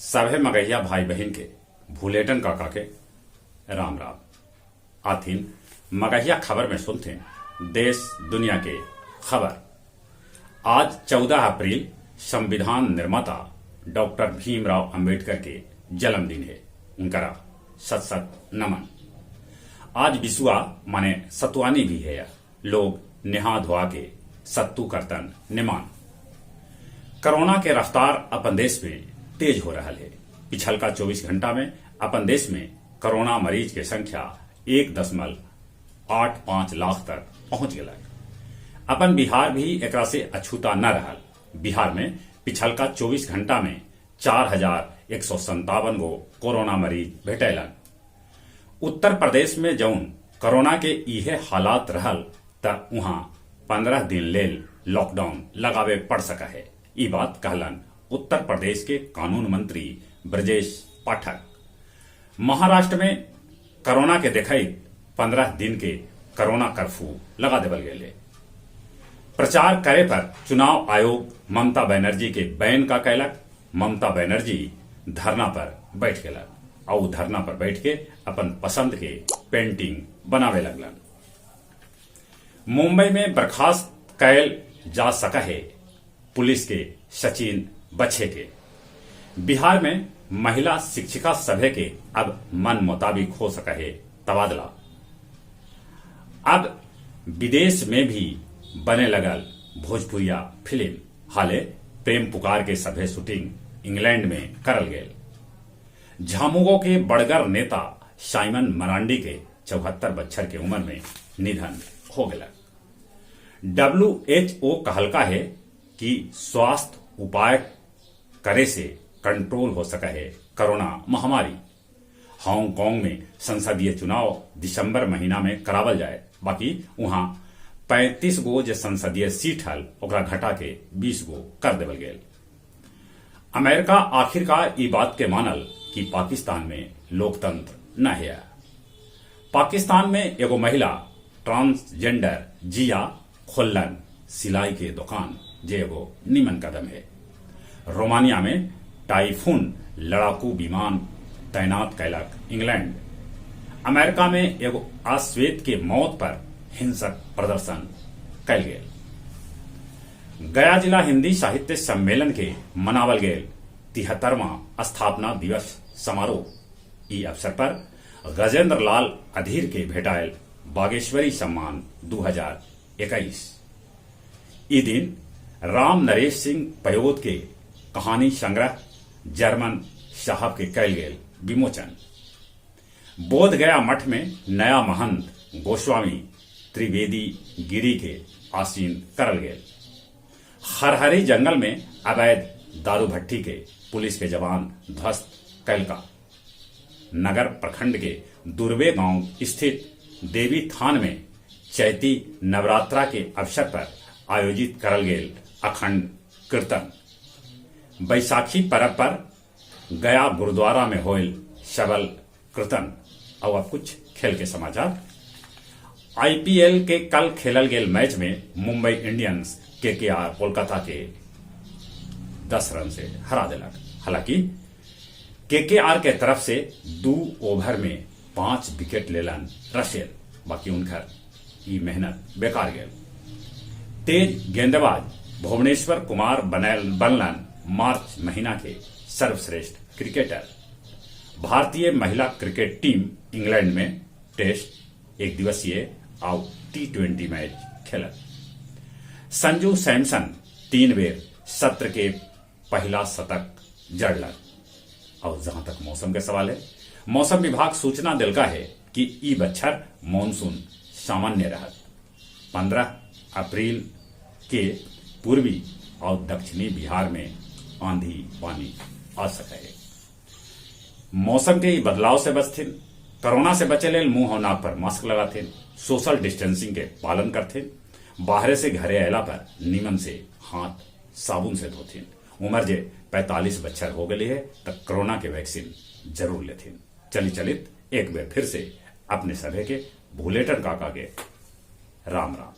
सभे मगहिया भाई बहन के भूलेटन काका के राम राम। आथिन मगहिया खबर में सुनते देश दुनिया के खबर। आज 14 अप्रैल संविधान निर्माता डॉक्टर भीमराव अंबेडकर के जन्मदिन है। उनका सत सत नमन। आज बिसुआ माने सतुआनी भी है। लोग नेहा धोआ के सत्तू करतन निमान। कोरोना के रफ्तार अपन देश में तेज हो रहा है। पिछलका 24 घंटा में अपन देश में कोरोना मरीज के संख्या 1.85 लाख तक पहुंच गया। अपन बिहार भी एकरा से अछूता न रहा। बिहार में पिछलका 24 घंटा में 4,157 गो कोरोना मरीज भेटैलन। उत्तर प्रदेश में जौन कोरोना के इहे हालात रहल त वहां 15 दिन लेल लॉकडाउन लगावे पड़ सका है। ई बात कहलन उत्तर प्रदेश के कानून मंत्री ब्रजेश पाठक। महाराष्ट्र में कोरोना के देखई 15 दिन के कोरोना कर्फ्यू लगा देवल गए। प्रचार करे पर चुनाव आयोग ममता बनर्जी के बैन का कैलक। ममता बनर्जी धरना पर बैठ गए और धरना पर बैठ के अपन पसंद के पेंटिंग बनावे लगलन। मुंबई में बर्खास्त कैल जा सका है पुलिस के सचिन बच्चे के। बिहार में महिला शिक्षिका सभे के अब मन मुताबिक हो सका है तबादला। अब विदेश में भी बने लगल भोजपुरिया फिल्म। हाले प्रेम पुकार के सभे शूटिंग इंग्लैंड में करल गए। झामुगो के बड़गर नेता साइमन मरांडी के 74 बच्चर के उम्र में निधन हो गया। WHO कहलका है कि स्वास्थ्य उपाय करे से कंट्रोल हो सका है कोरोना महामारी। हांगकांग में संसदीय चुनाव दिसंबर महीना में करावल जाए। बाकी वहां 35 गो जो संसदीय सीट हल ओकरा घटा के 20 गो कर देवल गए। अमेरिका आखिरकार ई बात के मानल कि पाकिस्तान में लोकतंत्र न है। पाकिस्तान में एगो महिला ट्रांसजेंडर जिया खोलन सिलाई के दुकान जे एगो निमन कदम है। रोमानिया में टाइफून लड़ाकू विमान तैनात कैलक इंग्लैंड। अमेरिका में एगो अश्वेत के मौत पर हिंसक प्रदर्शन कैल गए। गया जिला हिंदी साहित्य सम्मेलन के मनावल गए 73वां स्थापना दिवस समारोह। ई अवसर पर गजेंद्र लाल अधीर के भेटायल बागेश्वरी सम्मान 2021। ई दिन राम नरेश सिंह पयोद के कहानी संग्रह जर्मन साहब के कैल गेल विमोचन। बोध गया मठ में नया महंत गोस्वामी त्रिवेदी गिरी के आसीन करल गए। हरहरी जंगल में अवैध दारू भट्टी के पुलिस के जवान ध्वस्त कैलका। नगर प्रखंड के दुर्वे गांव स्थित देवी थान में चैती नवरात्रा के अवसर पर आयोजित करल गेल अखंड कीर्तन। बैसाखी पर्व पर गया गुरुद्वारा में होल शबल कीर्तन। और अब कुछ खेल के समाचार। IPL के कल खेलल गेल मैच में मुंबई इंडियंस KKR कोलकाता के 10 रन से हरा दिलक। हालांकि KKR के तरफ से 2 ओवर में 5 विकेट लेलन रसेल। बाकी उनकर ई मेहनत बेकार गेल। तेज गेंदबाज भुवनेश्वर कुमार बनलन मार्च महीना के सर्वश्रेष्ठ क्रिकेटर। भारतीय महिला क्रिकेट टीम इंग्लैंड में टेस्ट, एक दिवसीय और T20 मैच खेलत। संजू सैमसन 3 बेर सत्र के पहला शतक जड़लन। और जहां तक मौसम के सवाल है, मौसम विभाग सूचना दिलका है कि ई बच्छर मानसून सामान्य रहत। 15 अप्रैल के पूर्वी और दक्षिणी बिहार में आंधी पानी आ सके। मौसम के बदलाव से बचथिन, कोरोना से बचे लेल मुंह और नाक पर मास्क लगाथिन, सोशल डिस्टेंसिंग के पालन करथिन, बाहर से घरे अयला पर निमन से हाथ साबुन से धोथिन। उम्र जे 45 बच्चर हो गई है तब कोरोना के वैक्सीन जरूर लेथिन। चलित एक बार फिर से अपने सभे के भूलेटन काका के राम राम।